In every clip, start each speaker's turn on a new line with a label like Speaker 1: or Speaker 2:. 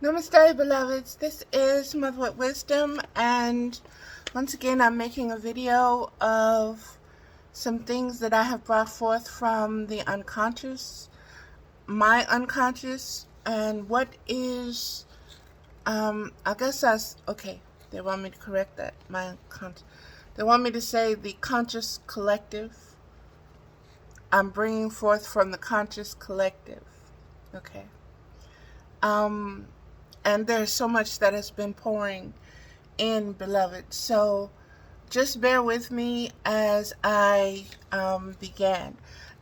Speaker 1: Namaste, beloveds. This is Mother with Wisdom, and once again, I'm making a video of some things that I have brought forth from the unconscious, my unconscious, and what is, I guess that's, okay, they want me to correct that, my unconscious. They want me to say the conscious collective. I'm bringing forth from the conscious collective, okay? Um, and there's so much that has been pouring in, beloved. So just bear with me as I began.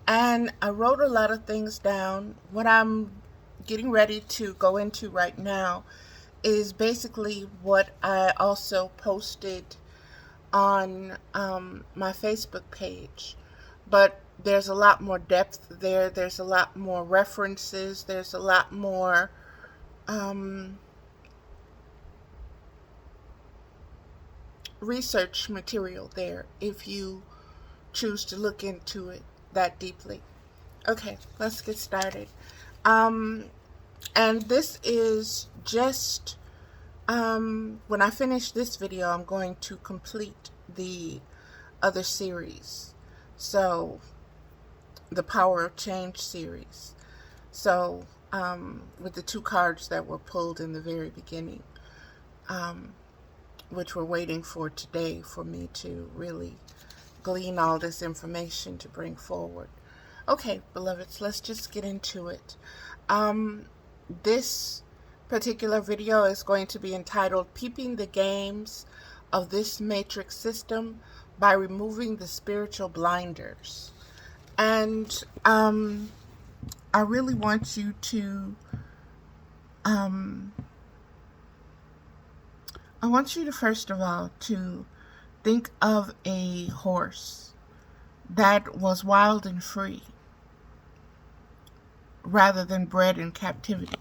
Speaker 1: And I wrote a lot of things down. What I'm getting ready to go into right now is basically what I also posted on my Facebook page. But there's a lot more depth there. There's a lot more references. There's a lot more um, research material there if you choose to look into it that deeply. Okay, let's get started. Um, and this is just when I finish this video, I'm going to complete the other series. So, the Power of Change series. So, with the two cards that were pulled in the very beginning. Which we're waiting for today for me to really glean all this information to bring forward. Okay, beloveds, let's just get into it. This particular video is going to be entitled Peeping the Games of This Matrix System by Removing the Spiritual Blinders. And I really want you to first of all to think of a horse that was wild and free rather than bred in captivity.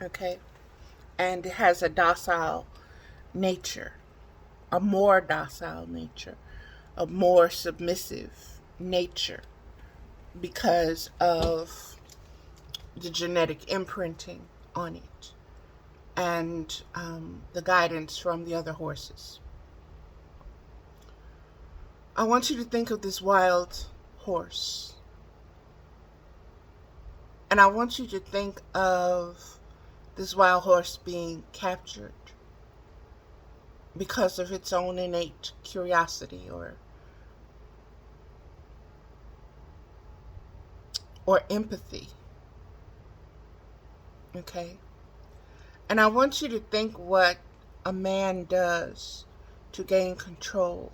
Speaker 1: Okay? And it has a docile nature, a more docile nature, a more submissive nature because of the genetic imprinting on it and the guidance from the other horses. I want you to think of this wild horse. And I want you to think of this wild horse being captured because of its own innate curiosity or empathy. Okay? And I want you to think what a man does to gain control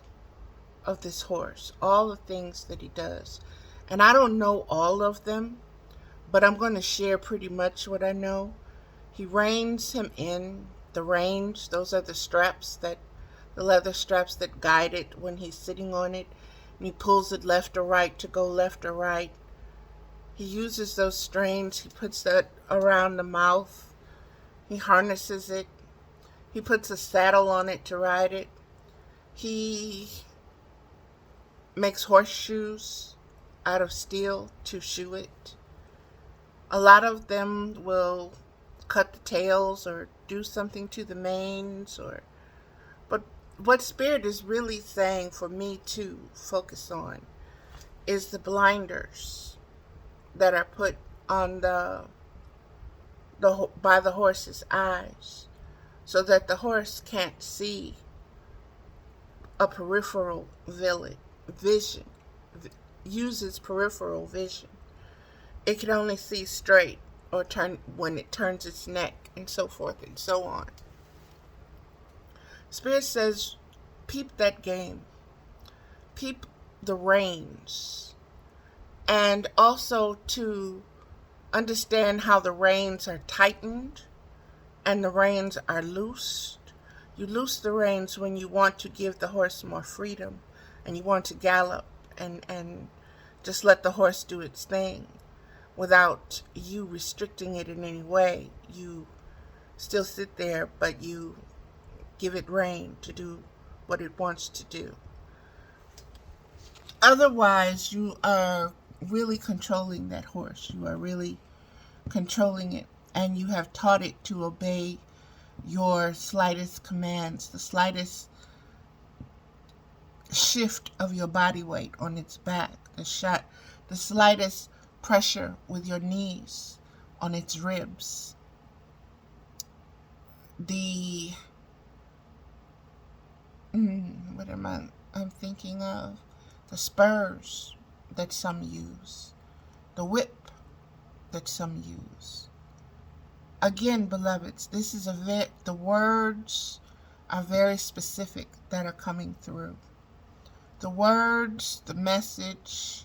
Speaker 1: of this horse. All the things that he does. And I don't know all of them, but I'm going to share pretty much what I know. He reins him in. The reins, those are the leather straps that guide it when he's sitting on it. And he pulls it left or right to go left or right. He uses those strains. He puts that around the mouth. He harnesses it. He puts a saddle on it to ride it. He makes horseshoes out of steel to shoe it. A lot of them will cut the tails or do something to the manes but what Spirit is really saying for me to focus on is the blinders that are put on by the horse's eyes so that the horse can't see a peripheral vision, uses peripheral vision. It can only see straight or turn when it turns its neck and so forth and so on. Spirit says, peep that game. Peep the reins. And also to understand how the reins are tightened and the reins are loosed. You loose the reins when you want to give the horse more freedom and you want to gallop and just let the horse do its thing without you restricting it in any way. You still sit there, but you give it rein to do what it wants to do. Otherwise, you are really controlling that horse. You are really controlling it and you have taught it to obey your slightest commands, the slightest shift of your body weight on its back, the slightest pressure with your knees on its ribs, what am I'm thinking of? The spurs that some use, the whip that some use. Again, beloveds, this is the words are very specific that are coming through. The words, the message,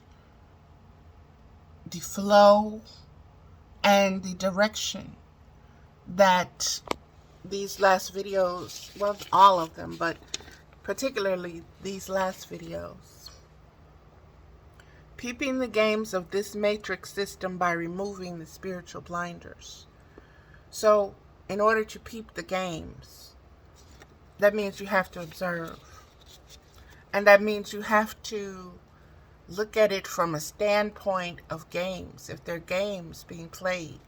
Speaker 1: the flow, and the direction that these last videos, well, all of them, but particularly these last videos. Peeping the games of this matrix system by removing the spiritual blinders. So, in order to peep the games, that means you have to observe. And that means you have to look at it from a standpoint of games. If they're games being played,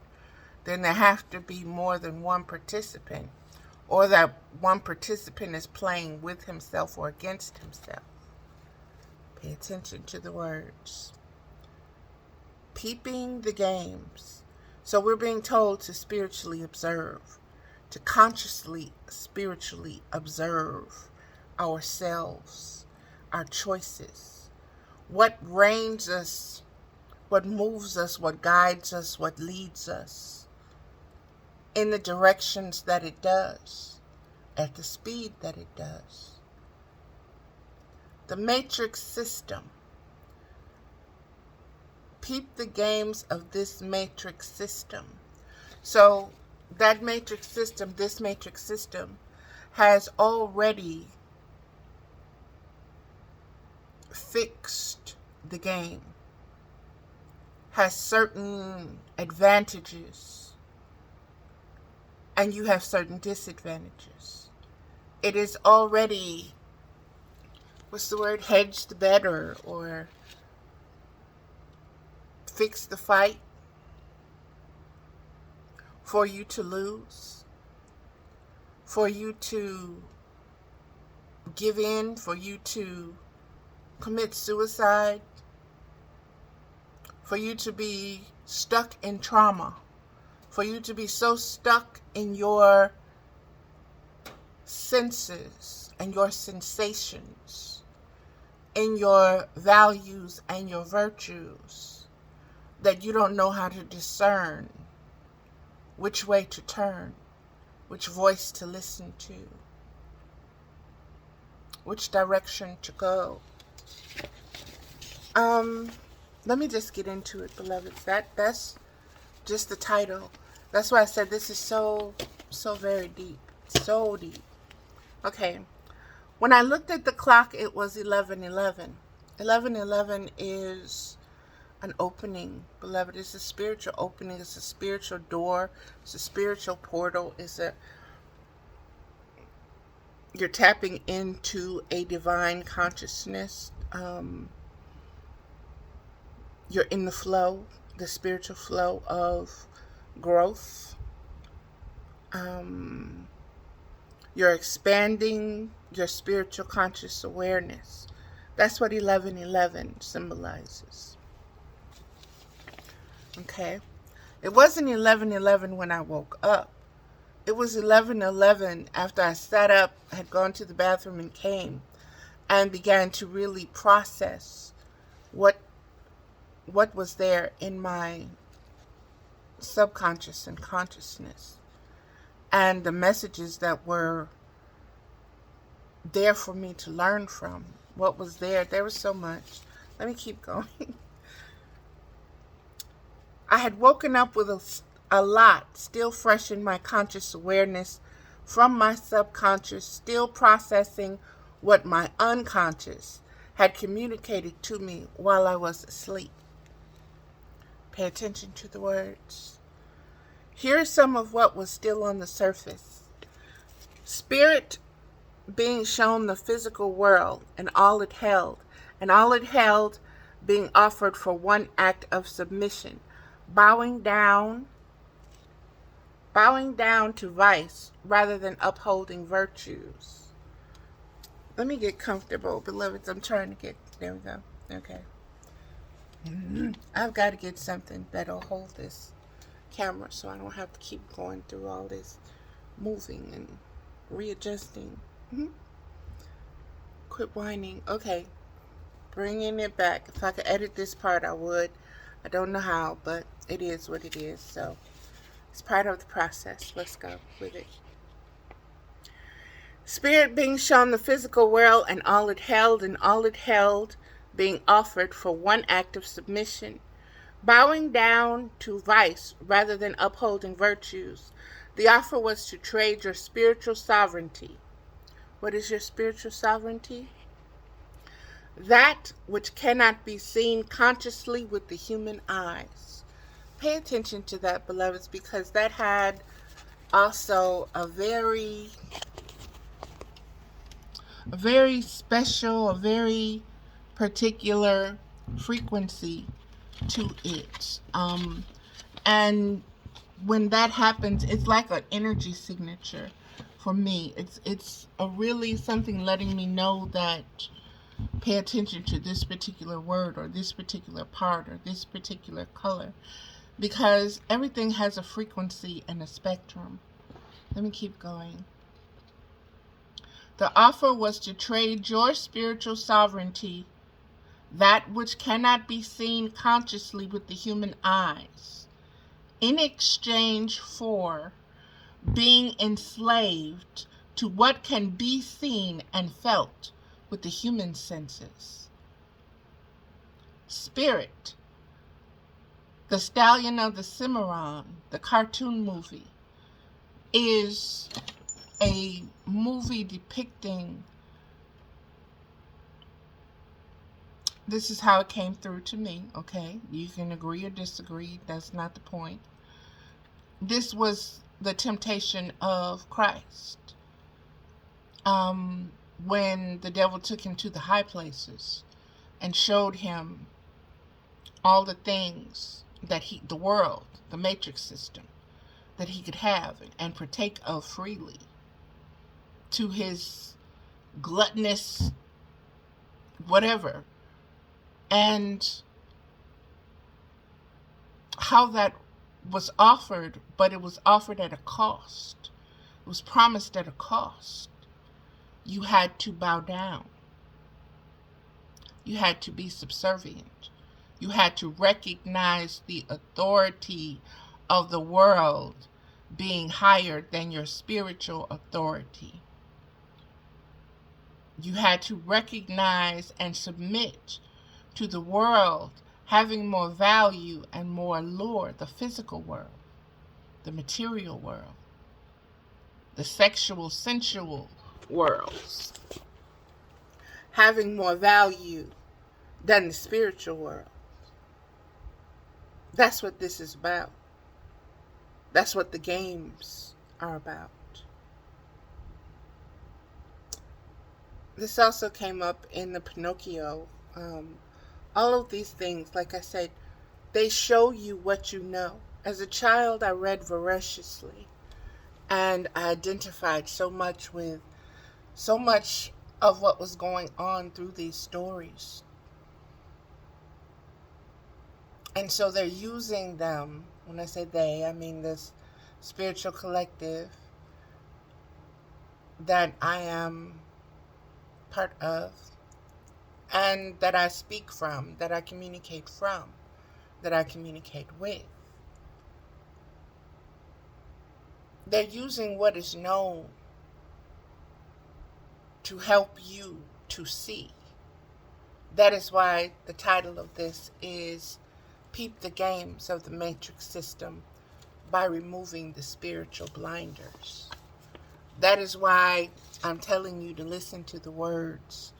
Speaker 1: then there have to be more than one participant, or that one participant is playing with himself or against himself. Pay attention to the words. Peeping the games. So we're being told to spiritually observe, to consciously, spiritually observe ourselves, our choices, what reigns us, what moves us, what guides us, what leads us in the directions that it does, at the speed that it does. The matrix system. Peep the games of this matrix system. So that matrix system, this matrix system, has already fixed the game, has certain advantages, and you have certain disadvantages. It is already, what's the word, hedged better, or fix the fight for you to lose, for you to give in, for you to commit suicide, for you to be stuck in trauma, for you to be so stuck in your senses and your sensations, in your values and your virtues, that you don't know how to discern which way to turn, which voice to listen to, which direction to go. Let me just get into it, beloveds. That's just the title. That's why I said this is so very deep. So deep. Okay. When I looked at the clock, it was 11:11. 11:11 is an opening, beloved. It's a spiritual opening. It's a spiritual door. It's a spiritual portal. You're tapping into a divine consciousness. You're in the flow, the spiritual flow of growth. You're expanding your spiritual conscious awareness. That's what 11:11 symbolizes. Okay. It wasn't 11:11 when I woke up. It was 11:11 after I sat up, had gone to the bathroom and came, and began to really process what was there in my subconscious and consciousness, and the messages that were there for me to learn from. What was there? There was so much. Let me keep going. I had woken up with a lot still fresh in my conscious awareness from my subconscious, still processing what my unconscious had communicated to me while I was asleep. Pay attention to the words. Here's some of what was still on the surface. Spirit being shown the physical world and all it held being offered for one act of submission, bowing down bowing down to vice rather than upholding virtues. Let me get comfortable, beloveds. I'm trying to get, there we go. Okay. I've got to get something that'll hold this camera so I don't have to keep going through all this moving and readjusting. Quit whining. Okay. Bringing it back. If I could edit this part, I would. I don't know how, but it is what it is. So it's part of the process. Let's go with it. Spirit being shown the physical world and all it held being offered for one act of submission, bowing down to vice rather than upholding virtues. The offer was to trade your spiritual sovereignty. What is your spiritual sovereignty? That which cannot be seen consciously with the human eyes. Pay attention to that, beloveds, because that had also a very special, a very particular frequency to it. And when that happens, it's like an energy signature for me. It's a really something letting me know that pay attention to this particular word or this particular part or this particular color, because everything has a frequency and a spectrum. Let me keep going. The offer was to trade your spiritual sovereignty, that which cannot be seen consciously with the human eyes, in exchange for being enslaved to what can be seen and felt with the human senses. Spirit, the Stallion of the Cimarron, the cartoon movie, is a movie depicting, this is how it came through to me, okay? You can agree or disagree, that's not the point. This was the temptation of Christ. When the devil took him to the high places and showed him all the things that the world, the matrix system, that he could have and partake of freely, to his gluttonous whatever, and how that was offered, but it was offered at a cost. It was promised at a cost. You had to bow down. You had to be subservient. You had to recognize the authority of the world being higher than your spiritual authority. You had to recognize and submit to the world having more value and more allure, the physical world, the material world, the sexual, sensual worlds, having more value than the spiritual world. That's what this is about. That's what the games are about. This also came up in the Pinocchio. All of these things, like I said, they show you what you know. As a child, I read voraciously, and I identified so much with so much of what was going on through these stories. And so they're using them. When I say they, I mean this spiritual collective that I am part of, and that I speak from, that I communicate from, that I communicate with. They're using what is known to help you to see. That is why the title of this is Peep the Games of the Matrix System by Removing the Spiritual Blinders. That is why I'm telling you to listen to the words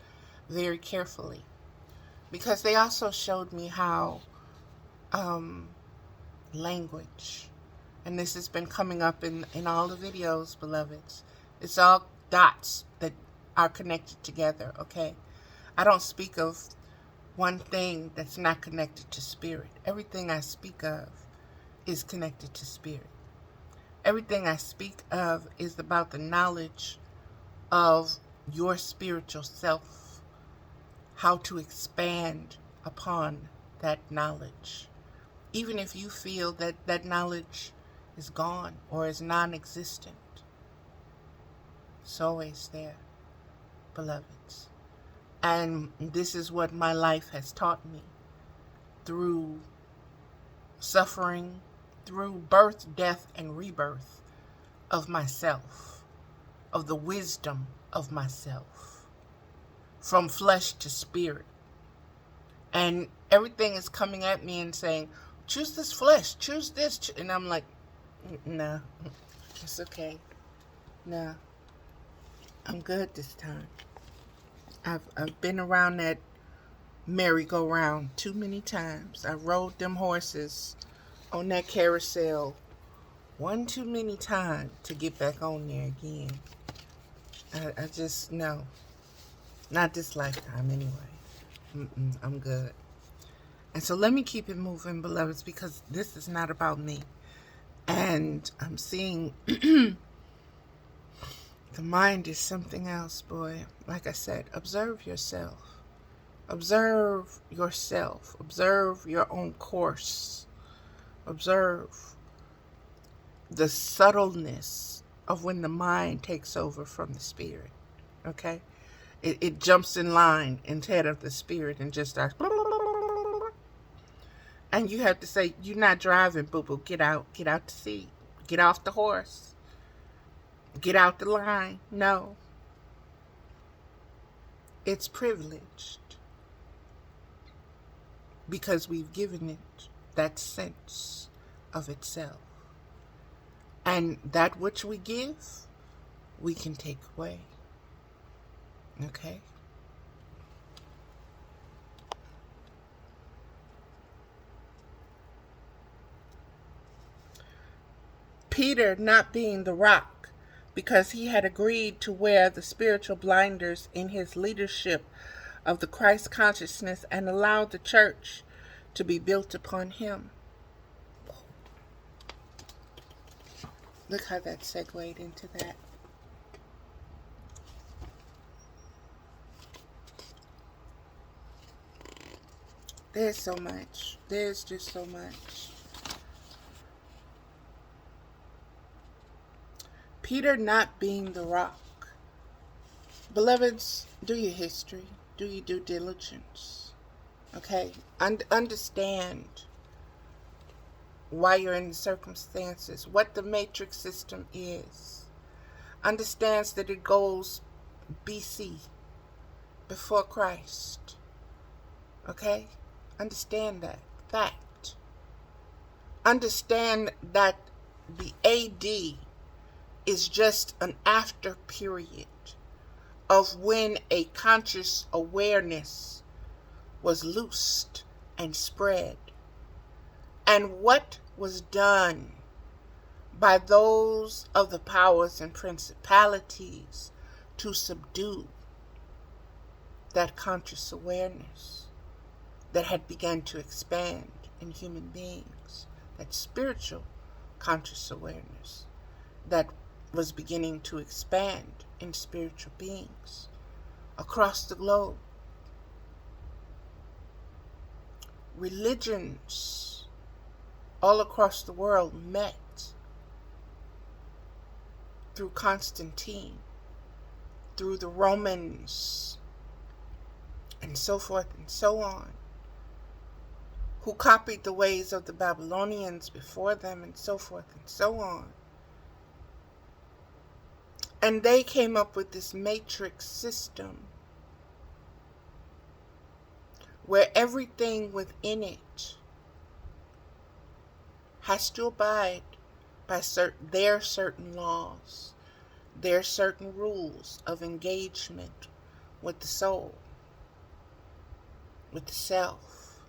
Speaker 1: very carefully, because they also showed me how language, and this has been coming up in all the videos, beloveds, it's all dots that are connected together, okay? I don't speak of one thing that's not connected to spirit. Everything I speak of is connected to spirit. Everything I speak of is about the knowledge of your spiritual self, how to expand upon that knowledge. Even if you feel that that knowledge is gone or is non-existent, it's always there, beloveds. And this is what my life has taught me through suffering, through birth, death, and rebirth of myself, of the wisdom of myself, from flesh to spirit. And everything is coming at me and saying, choose this flesh, choose this. And I'm like, no, it's okay. No, I'm good this time. I've been around that merry-go-round too many times. I rode them horses on that carousel one too many times to get back on there again. I just, no. Not this lifetime anyway. I'm good. And so let me keep it moving, beloveds, because this is not about me. And I'm seeing the mind is something else, boy. Like I said, observe yourself. Observe yourself. Observe your own course. Observe the subtleness of when the mind takes over from the spirit. Okay? It jumps in line instead of the spirit and just starts. And you have to say, you're not driving, boo-boo. Get out the seat. Get off the horse. Get out the line. No. It's privileged. Because we've given it that sense of itself. And that which we give, we can take away. Okay? Peter not being the rock, because he had agreed to wear the spiritual blinders in his leadership of the Christ consciousness and allowed the church to be built upon him. Look how that segued into that. There's so much. There's just so much. Peter not being the rock. Beloveds, do your history. Do your due diligence. Okay? Understand why you're in the circumstances. What the matrix system is. Understands that it goes BC. Before Christ. Okay? Understand that. Fact. Understand that the AD is just an after period of when a conscious awareness was loosed and spread. And what was done by those of the powers and principalities to subdue that conscious awareness that had begun to expand in human beings, that spiritual conscious awareness that was beginning to expand in spiritual beings across the globe. Religions all across the world met through Constantine, through the Romans, and so forth and so on, who copied the ways of the Babylonians before them, and so forth and so on. And they came up with this matrix system where everything within it has to abide by their certain laws, their certain rules of engagement with the soul, with the self.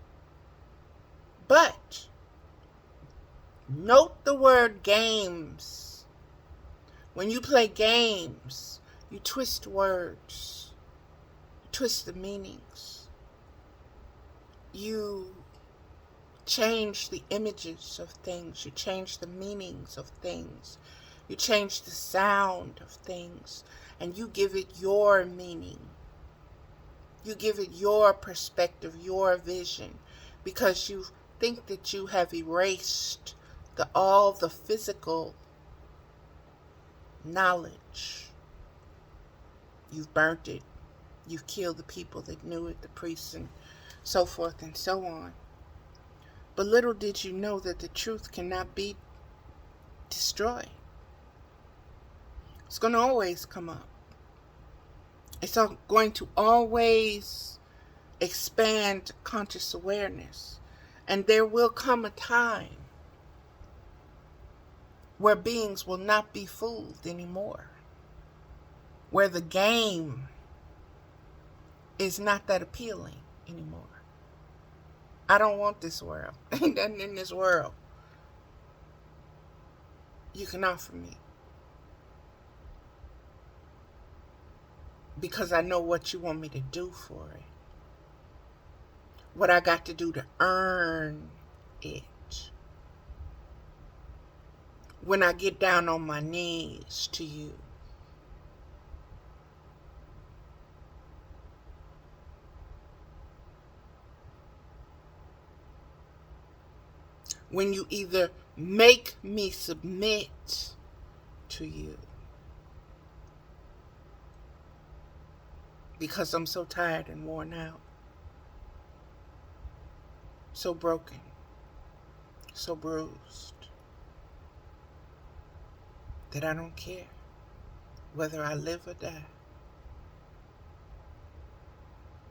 Speaker 1: But note the word games. When you play games, you twist words, you twist the meanings. You change the images of things. You change the meanings of things. You change the sound of things. And you give it your meaning. You give it your perspective, your vision. Because you think that you have erased all the physical knowledge. You've burnt it. You've killed the people that knew it, the priests and so forth and so on. But little did you know that the truth cannot be destroyed. It's going to always come up. It's going to always expand conscious awareness. And there will come a time where beings will not be fooled anymore. Where the game is not that appealing anymore. I don't want this world. Ain't nothing in this world you can offer me. Because I know what you want me to do for it. What I got to do to earn it. When I get down on my knees to you. When you either make me submit to you. Because I'm so tired and worn out. So broken. So bruised. That I don't care whether I live or die.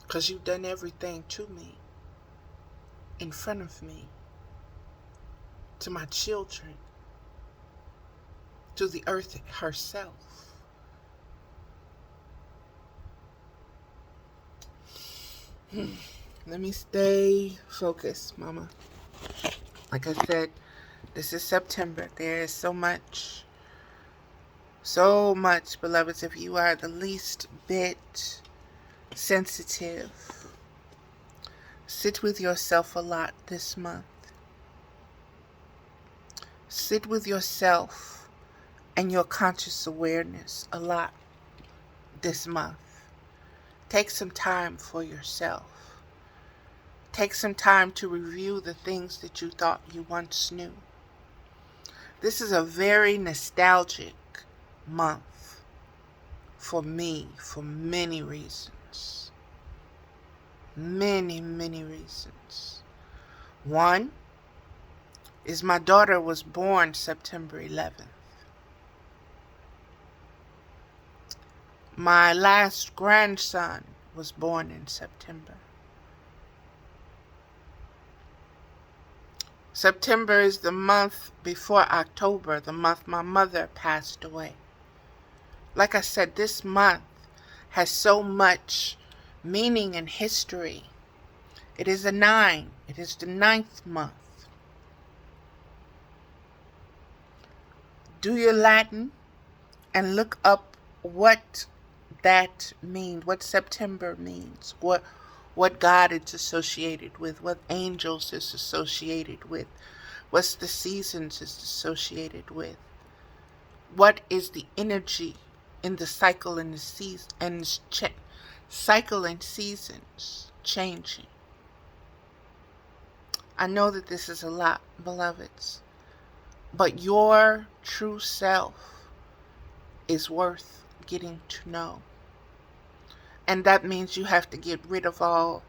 Speaker 1: Because you've done everything to me. In front of me. To my children. To the earth herself. Let me stay focused, Mama. Like I said, this is September. There is so much, beloveds. If you are the least bit sensitive, sit with yourself a lot this month. Sit with yourself and your conscious awareness a lot this month. Take some time for yourself. Take some time to review the things that you thought you once knew. This is a very nostalgic month for me for many reasons. Many, many reasons. One is my daughter was born September 11th. My last grandson was born in September. September is the month before October, the month my mother passed away. Like I said, this month has so much meaning and history. It is a 9. It is the 9th month. Do your Latin and look up what that means, what September means, what God it's associated with, what angels is associated with, what the seasons is associated with, what is the energy in the cycle and the season and cycle and seasons changing. I know that this is a lot, beloveds, but your true self is worth getting to know. And that means you have to get rid of all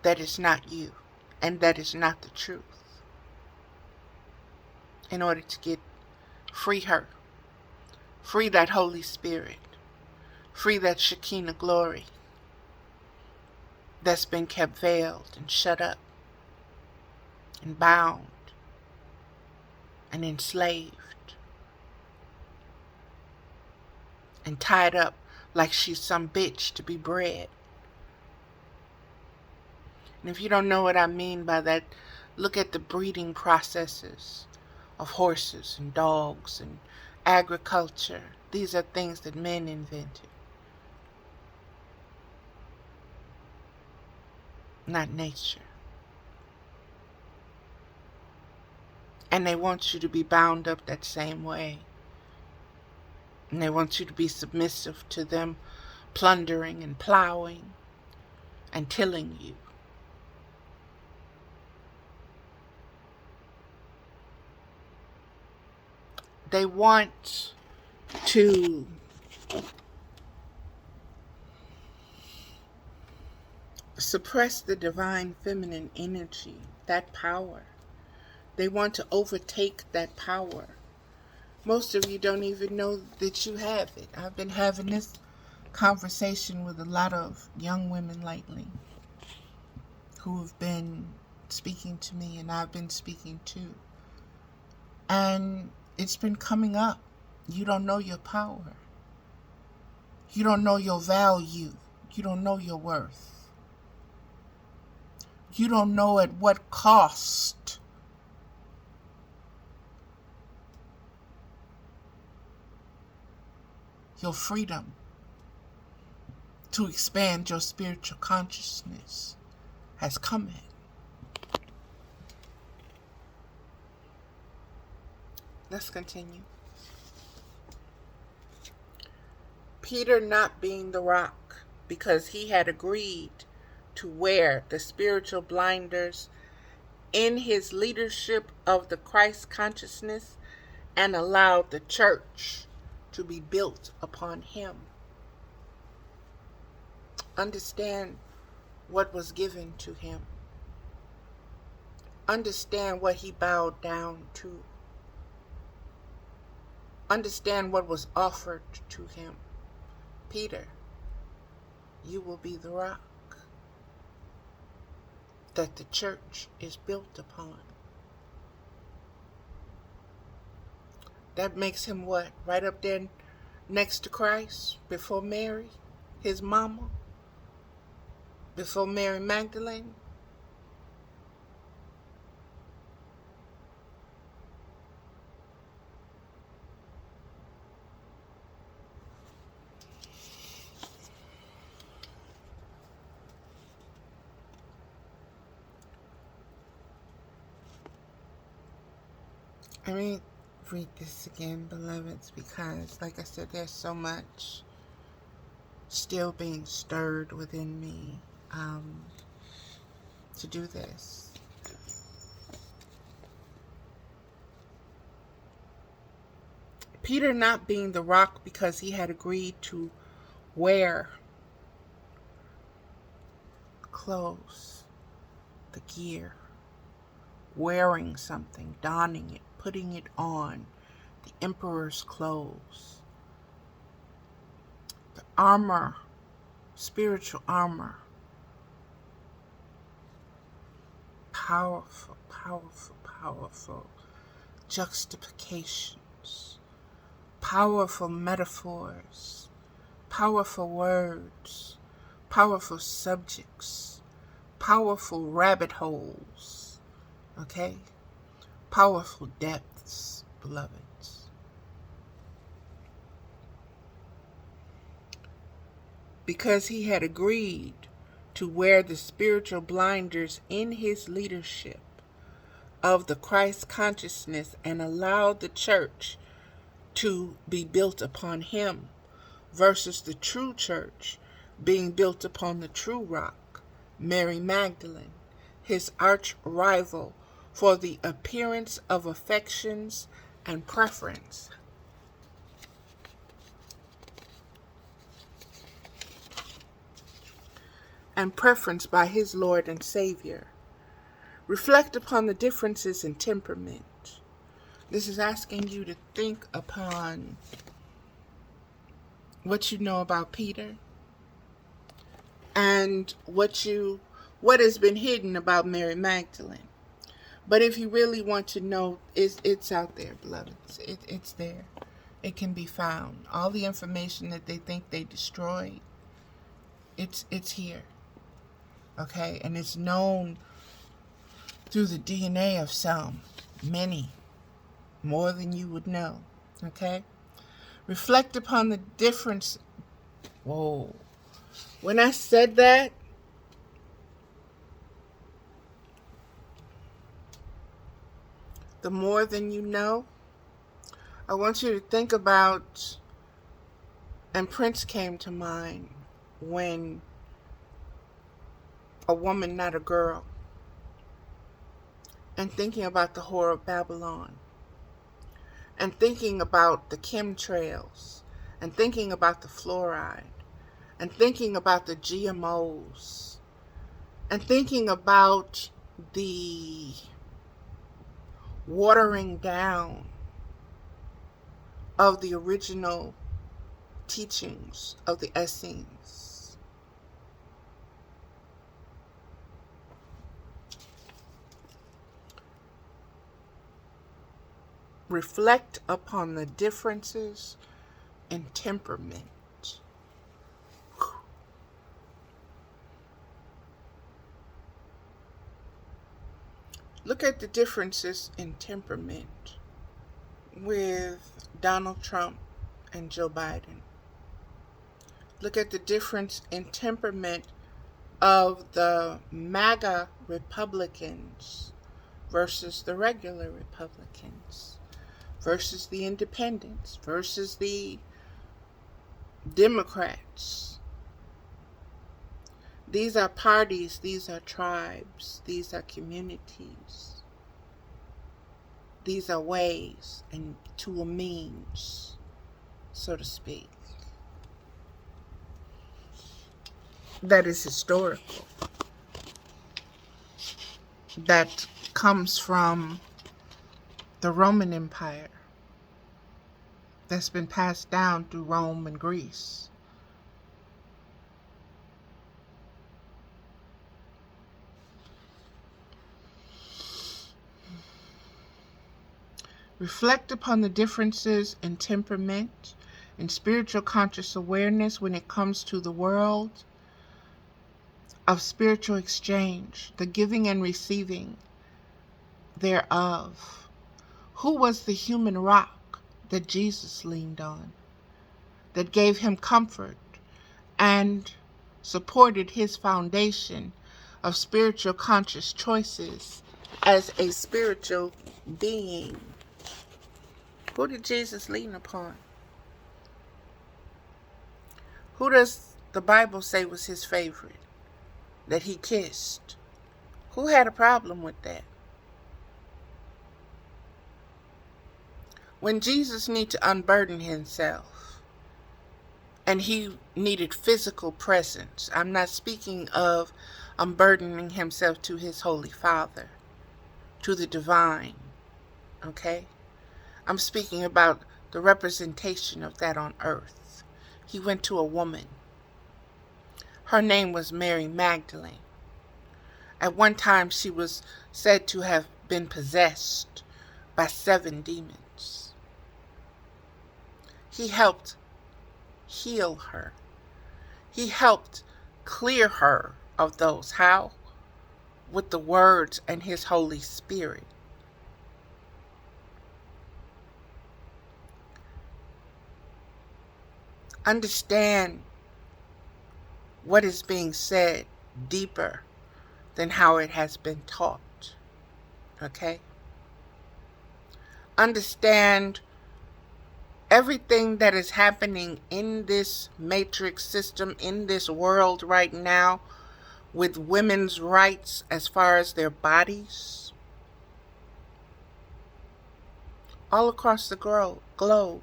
Speaker 1: that is not you and that is not the truth in order to free her, free that Holy Spirit, free that Shekinah glory that's been kept veiled and shut up and bound and enslaved and tied up like she's some bitch to be bred. And if you don't know what I mean by that, look at the breeding processes of horses and dogs and agriculture. These are things that men invented, not nature. And they want you to be bound up that same way. And they want you to be submissive to them plundering and plowing and tilling you. They want to suppress the divine feminine energy, that power. They want to overtake that power. Most of you don't even know that you have it. I've been having this conversation with a lot of young women lately who have been speaking to me, and I've been speaking to. And it's been coming up. You don't know your power. You don't know your value. You don't know your worth. You don't know at what cost your freedom to expand your spiritual consciousness has come in. Let's continue. Peter not being the rock because he had agreed to wear the spiritual blinders in his leadership of the Christ consciousness and allowed the church to be built upon him. Understand what was given to him. Understand what he bowed down to. Understand what was offered to him. Peter, you will be the rock that the church is built upon. That makes him what? Right up there next to Christ, before Mary, his mama, before Mary Magdalene. Let me read this again, beloveds, because, like I said, there's so much still being stirred within me to do this. Peter not being the rock because he had agreed to wear clothes, the gear, wearing something, donning it, putting it on, the emperor's clothes, the armor, spiritual armor. Powerful, powerful, powerful juxtapositions, powerful metaphors, powerful words, powerful subjects, powerful rabbit holes, okay? Powerful depths, beloveds. Because he had agreed to wear the spiritual blinders in his leadership of the Christ consciousness and allowed the church to be built upon him versus the true church being built upon the true rock, Mary Magdalene, his arch rival for the appearance of affections and preference. And preference by his Lord and Savior. Reflect upon the differences in temperament. This is asking you to think upon what you know about Peter and what has been hidden about Mary Magdalene. But if you really want to know, it's out there, beloveds. It's there. It can be found. All the information that they think they destroyed, it's here. Okay? And it's known through the DNA of some, many, more than you would know. Okay? Reflect upon the difference. Whoa. When I said that, the more than you know, I want you to think about, and Prince came to mind, when a woman, not a girl, and thinking about the Whore of Babylon, and thinking about the chemtrails, and thinking about the fluoride, and thinking about the GMOs, and thinking about the watering down of the original teachings of the Essenes. Reflect upon the differences in temperament. Look at the differences in temperament with Donald Trump and Joe Biden. Look at the difference in temperament of the MAGA Republicans versus the regular Republicans, versus the independents, versus the Democrats. These are parties, these are tribes, these are communities. These are ways and to a means, so to speak, that is historical, that comes from the Roman Empire, that's been passed down through Rome and Greece. Reflect upon the differences in temperament and spiritual conscious awareness when it comes to the world of spiritual exchange, the giving and receiving thereof. Who was the human rock that Jesus leaned on, that gave him comfort and supported his foundation of spiritual conscious choices as a spiritual being? Who did Jesus lean upon? Who does the Bible say was his favorite, that he kissed? Who had a problem with that? When Jesus needed to unburden himself, and he needed physical presence, I'm not speaking of unburdening himself to his Holy Father, to the divine, okay? I'm speaking about the representation of that on earth. He went to a woman. Her name was Mary Magdalene. At one time, she was said to have been possessed by 7 demons. He helped heal her. He helped clear her of those. How? With the words and his Holy Spirit. Understand what is being said deeper than how it has been taught. Okay? Understand everything that is happening in this matrix system, in this world right now, with women's rights as far as their bodies, all across the globe,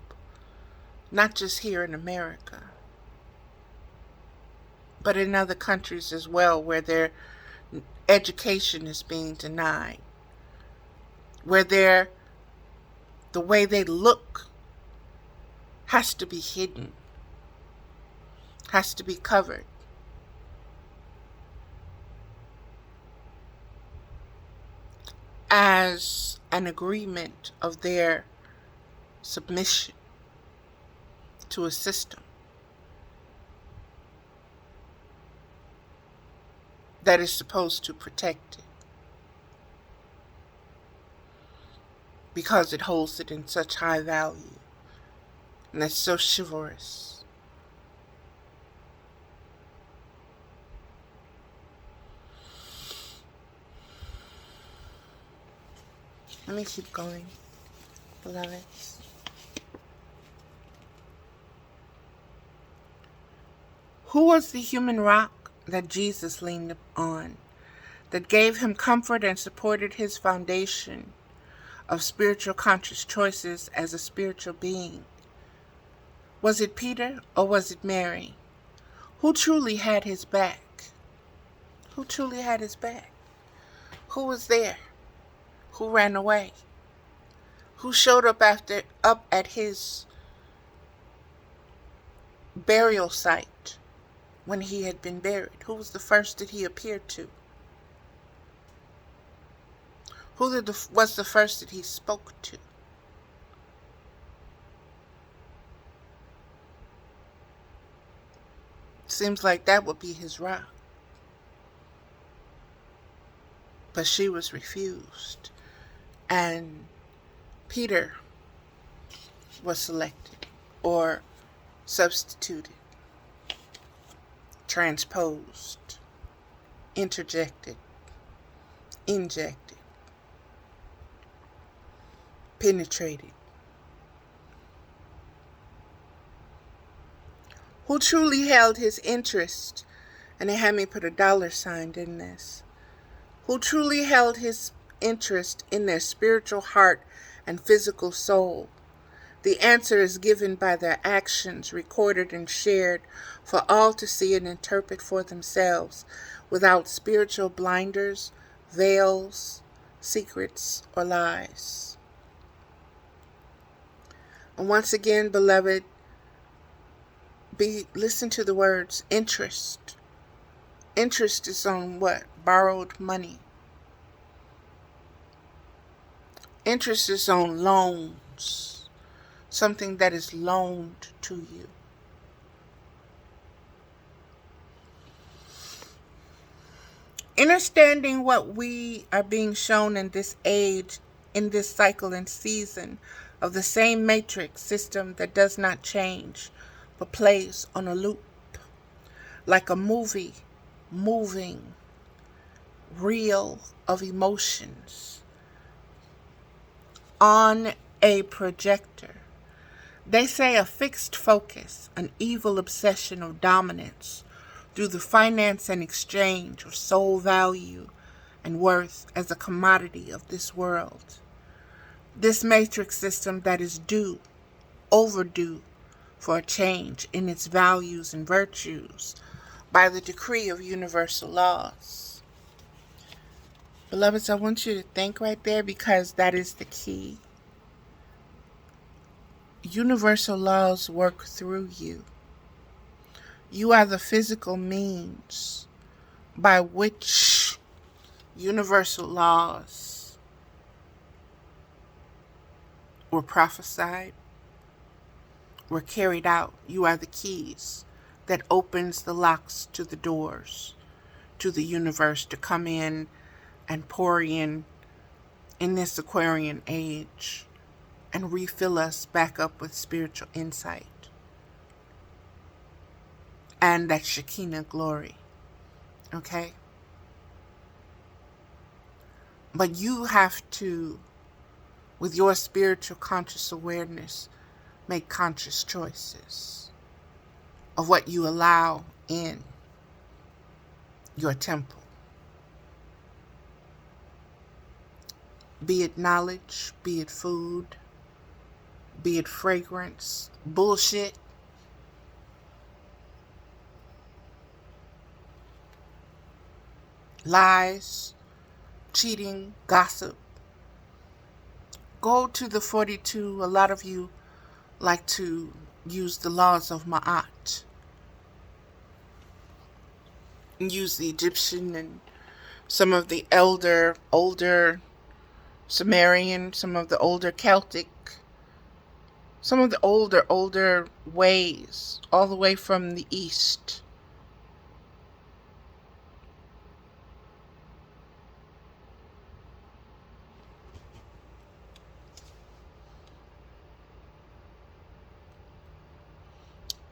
Speaker 1: not just here in America, but in other countries as well, where their education is being denied, where the way they look has to be hidden, has to be covered. As an agreement of their submission to a system that is supposed to protect it, because it holds it in such high value, and it's so chivalrous. Let me keep going, beloveds. Who was the human rock that Jesus leaned on, that gave him comfort and supported his foundation of spiritual conscious choices as a spiritual being? Was it Peter or was it Mary? Who truly had his back? Who truly had his back? Who was there? Who ran away? Who showed up at his burial site when he had been buried? Who was the first that he appeared to? Who was the first that he spoke to? Seems like that would be his rock. But she was refused. And Peter was selected or substituted, transposed, interjected, injected, penetrated. Who truly held his interest? And they had me put a $sign in this. Who truly held his interest in their spiritual heart and physical soul? The answer is given by their actions, recorded and shared for all to see and interpret for themselves, without spiritual blinders, veils, secrets, or lies. And once again, beloved, listen to the words interest. Interest is on what? Borrowed money. Interest is on loans. Something that is loaned to you. Understanding what we are being shown in this age, in this cycle and season of the same matrix system that does not change, but plays on a loop, like a movie, moving, reel of emotions on a projector. They say a fixed focus, an evil obsession of dominance through the finance and exchange of soul value and worth as a commodity of this world. This matrix system that is overdue for a change in its values and virtues by the decree of universal laws. Beloveds, I want you to think right there, because that is the key. Universal laws work through you. You are the physical means by which universal laws were prophesied, were carried out. You are the keys that opens the locks to the doors to the universe to come in and pour in this Aquarian age and refill us back up with spiritual insight and that Shekinah glory. Okay? But you have to, with your spiritual conscious awareness, make conscious choices of what you allow in your temple. Be it knowledge, be it food, be it fragrance, bullshit, lies, cheating, gossip. Go to the 42. A lot of you like to use the laws of Ma'at. Use the Egyptian and some of the older Sumerian, some of the older Celtic, some of the older ways, all the way from the East.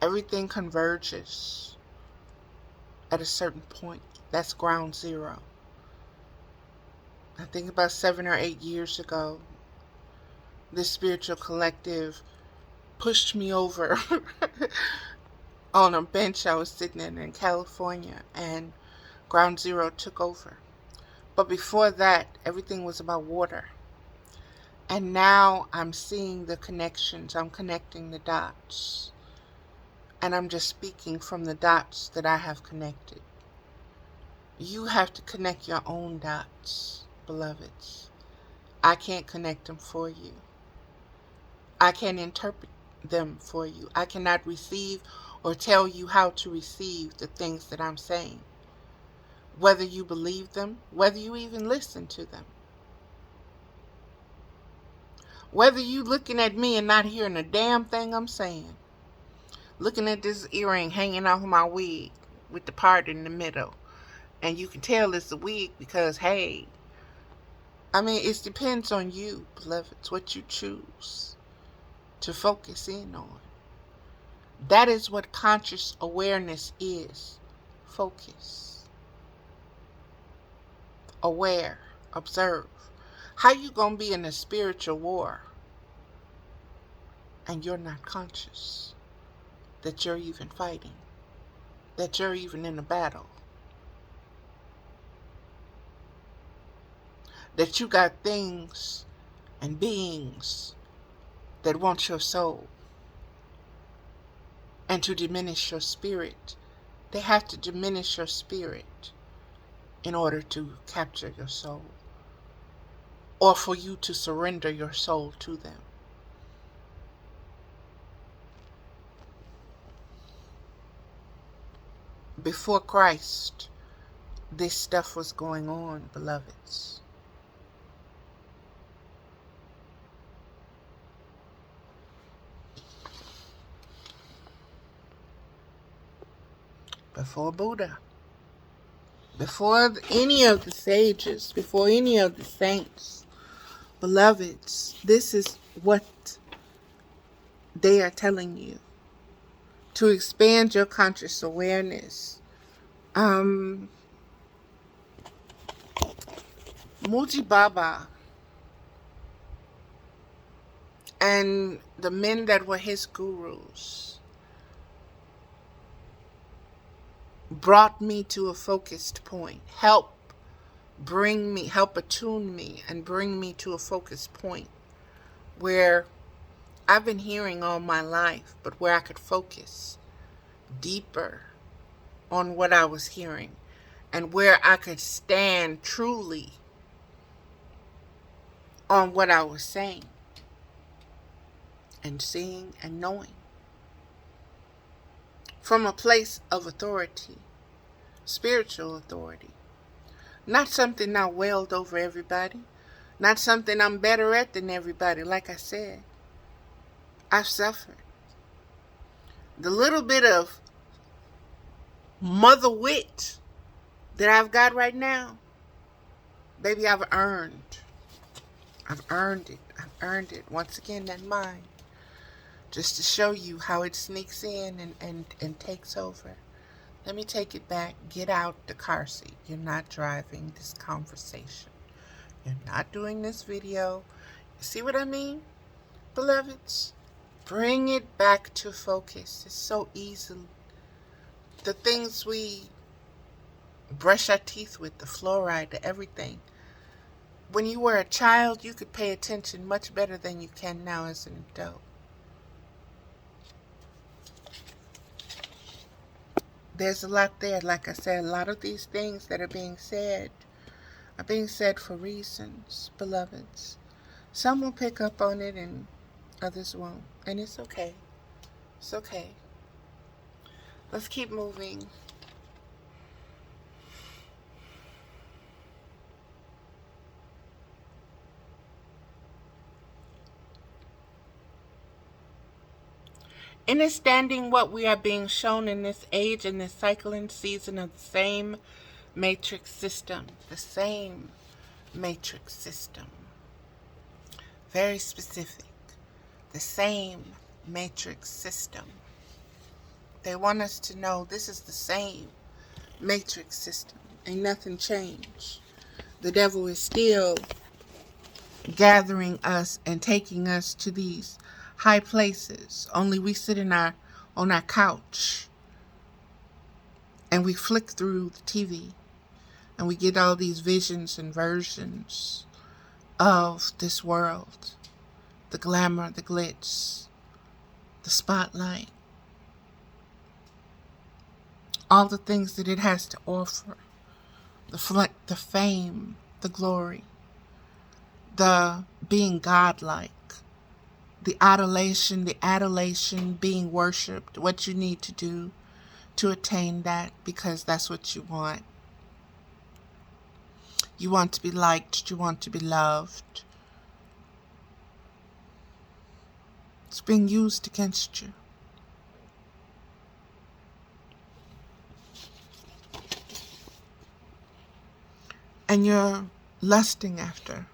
Speaker 1: Everything converges at a certain point. That's ground zero. I think about 7 or 8 years ago, this spiritual collective pushed me over on a bench I was sitting in California, and Ground Zero took over. But before that, everything was about water. And now I'm seeing the connections. I'm connecting the dots. And I'm just speaking from the dots that I have connected. You have to connect your own dots, beloveds. I can't connect them for you. I can't interpret them for you. I cannot receive or tell you how to receive the things that I'm saying. Whether you believe them, whether you even listen to them. Whether you looking at me and not hearing a damn thing I'm saying. Looking at this earring hanging off my wig with the part in the middle. And you can tell it's a wig because, hey, I mean, it depends on you, beloveds, what you choose to focus in on. That is what conscious awareness is. Focus. Aware. Observe. How you gonna be in a spiritual war and you're not conscious that you're even fighting, that you're even in a battle, that you got things and beings that want your soul, and to diminish your spirit, they have to diminish your spirit in order to capture your soul, or for you to surrender your soul to them. Before Christ, this stuff was going on, beloveds. Before Buddha, before any of the sages, before any of the saints, beloveds, this is what they are telling you. To expand your conscious awareness. Muji Baba and the men that were his gurus brought me to a focused point. Help attune me and bring me to a focused point where I've been hearing all my life, but where I could focus deeper on what I was hearing and where I could stand truly on what I was saying and seeing and knowing from a place of authority, spiritual authority. Not something I wailed over everybody. Not something I'm better at than everybody. Like I said, I've suffered. The little bit of mother wit that I've got right now, baby, I've earned it. I've earned it. Once again, that mind. Just to show you how it sneaks in and takes over. Let me take it back. Get out the car seat. You're not driving this conversation. You're not doing this video. See what I mean, beloveds? Bring it back to focus. It's so easy. The things we brush our teeth with, the fluoride, the everything. When you were a child, you could pay attention much better than you can now as an adult. There's a lot there. Like I said, a lot of these things that are being said for reasons, beloveds. Some will pick up on it and others won't. And it's okay. It's okay. Let's keep moving. Understanding what we are being shown in this age and this cycle and season of the same matrix system. The same matrix system. Very specific. The same matrix system. They want us to know this is the same matrix system. Ain't nothing changed. The devil is still gathering us and taking us to these high places. Only we sit on our couch and we flick through the TV and we get all these visions and versions of this world. The glamour, the glitz, the spotlight, all the things that it has to offer. The fame, the glory, the being godlike, the adulation, being worshipped, what you need to do to attain that, because that's what you want. You want to be liked, you want to be loved. It's being used against you. And you're lusting after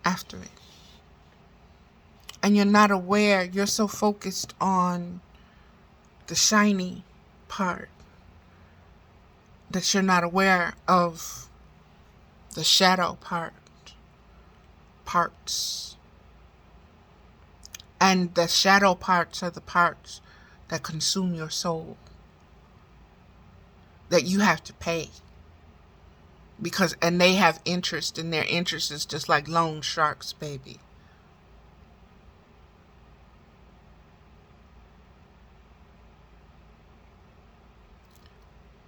Speaker 1: it. And you're not aware, you're so focused on the shiny part that you're not aware of the shadow parts. And the shadow parts are the parts that consume your soul, that you have to pay. And they have interest, and their interest is just like loan sharks, baby.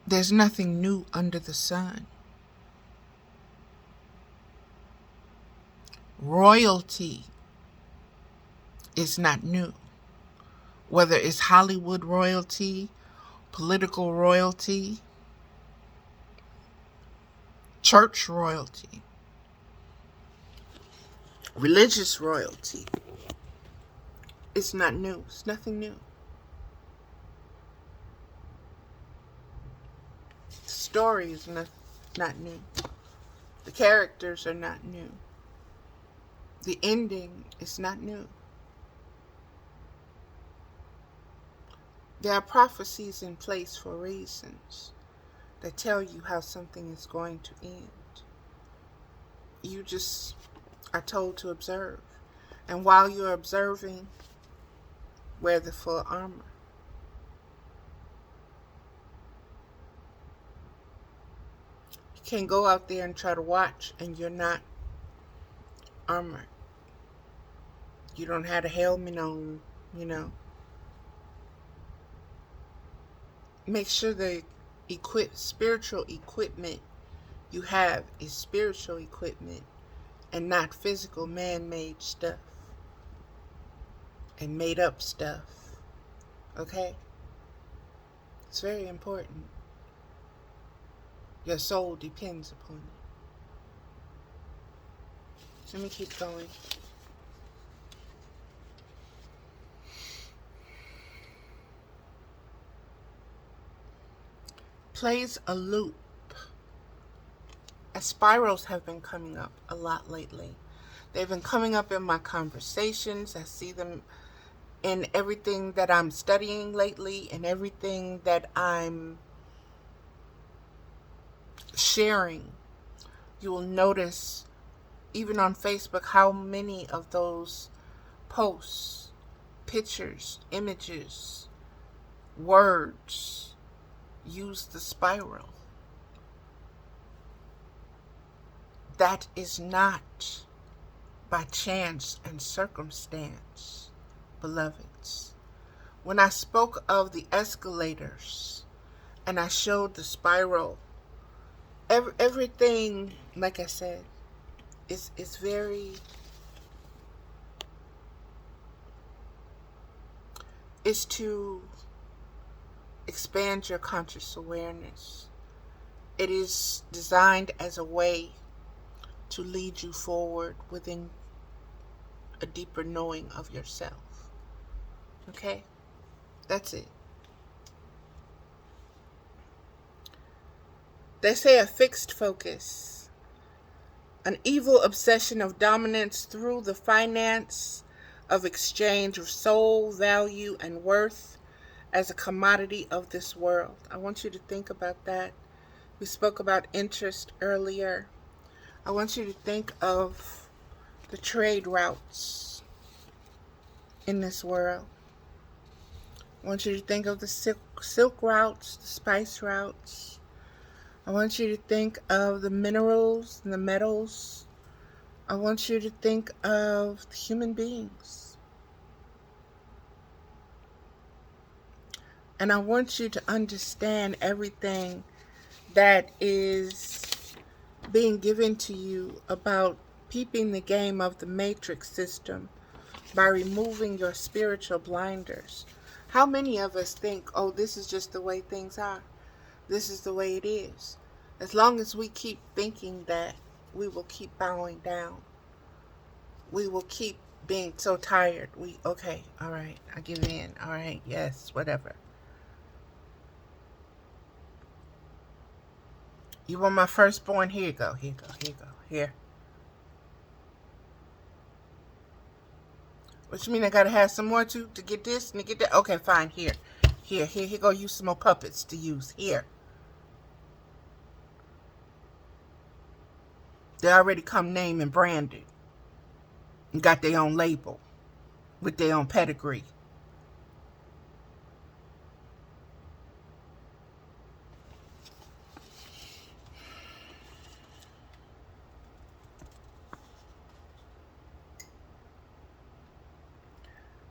Speaker 1: There's nothing new under the sun. Royalty is not new. Whether it's Hollywood royalty, political royalty, church royalty, religious royalty, it's not new. It's nothing new. The story is not new. The characters are not new. The ending is not new. There are prophecies in place for reasons that tell you how something is going to end. You just are told to observe. And while you're observing, wear the full armor. You can't go out there and try to watch and you're not armored. You don't have a helmet on, Make sure the spiritual equipment you have is spiritual equipment and not physical man-made stuff and made up stuff. Okay? It's very important. Your soul depends upon it. So let me keep going. Plays a loop. As spirals have been coming up a lot lately. They've been coming up in my conversations. I see them in everything that I'm studying lately and everything that I'm sharing. You will notice, even on Facebook, how many of those posts, pictures, images, words use the spiral. That is not by chance and circumstance, beloveds. When I spoke of the escalators and I showed the spiral, everything, like I said, is very, is to expand your conscious awareness. It is designed as a way to lead you forward within a deeper knowing of yourself. Okay? That's it. They say a fixed focus, an evil obsession of dominance through the finance of exchange of soul, value, and worth as a commodity of this world. I want you to think about that. We spoke about interest earlier. I want you to think of the trade routes in this world. I want you to think of the silk routes, the spice routes. I want you to think of the minerals and the metals. I want you to think of the human beings. And I want you to understand everything that is being given to you about peeping the game of the matrix system by removing your spiritual blinders. How many of us think, oh, this is just the way things are? This is the way it is. As long as we keep thinking that, we will keep bowing down. We will keep being so tired. Okay, all right, I give in. All right, yes, whatever. You want my firstborn? Here you go, here you go, here you go, here. What you mean I gotta have some more to get this and to get that? Okay, fine, here. Here go use some more puppets to use. Here. They already come named and branded. And got their own label. With their own pedigree.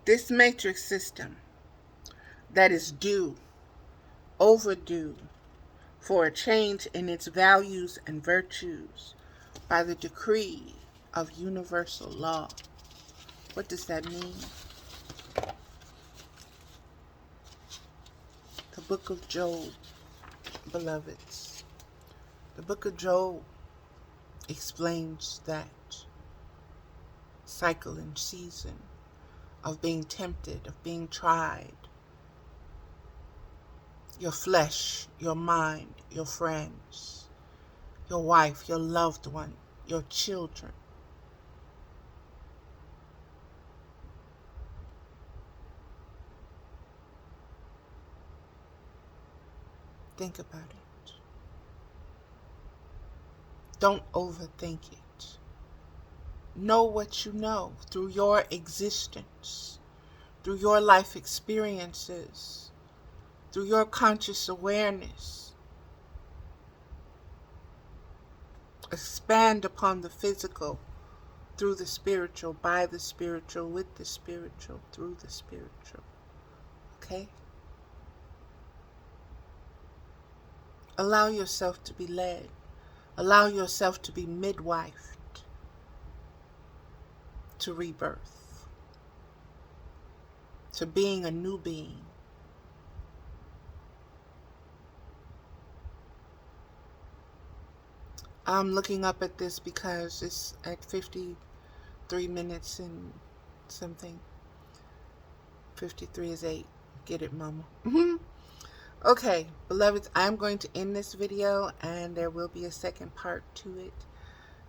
Speaker 1: This matrix system that is overdue, for a change in its values and virtues by the decree of universal law. What does that mean? The book of Job, beloveds. The book of Job explains that cycle and season of being tempted, of being tried. Your flesh, your mind, your friends, your wife, your loved one, your children. Think about it. Don't overthink it. Know what you know through your existence, through your life experiences, through your conscious awareness. Expand upon the physical through the spiritual, by the spiritual, with the spiritual, through the spiritual. Okay? Allow yourself to be led. Allow yourself to be midwifed to rebirth, to being a new being. I'm looking up at this because it's at 53 minutes and something. 53 is 8. Get it, mama? Okay, beloveds, I'm going to end this video, and there will be a second part to it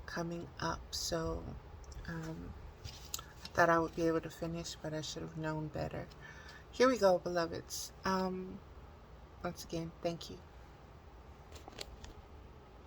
Speaker 1: coming up. So, I thought I would be able to finish, but I should have known better. Here we go, beloveds. Once again, thank you.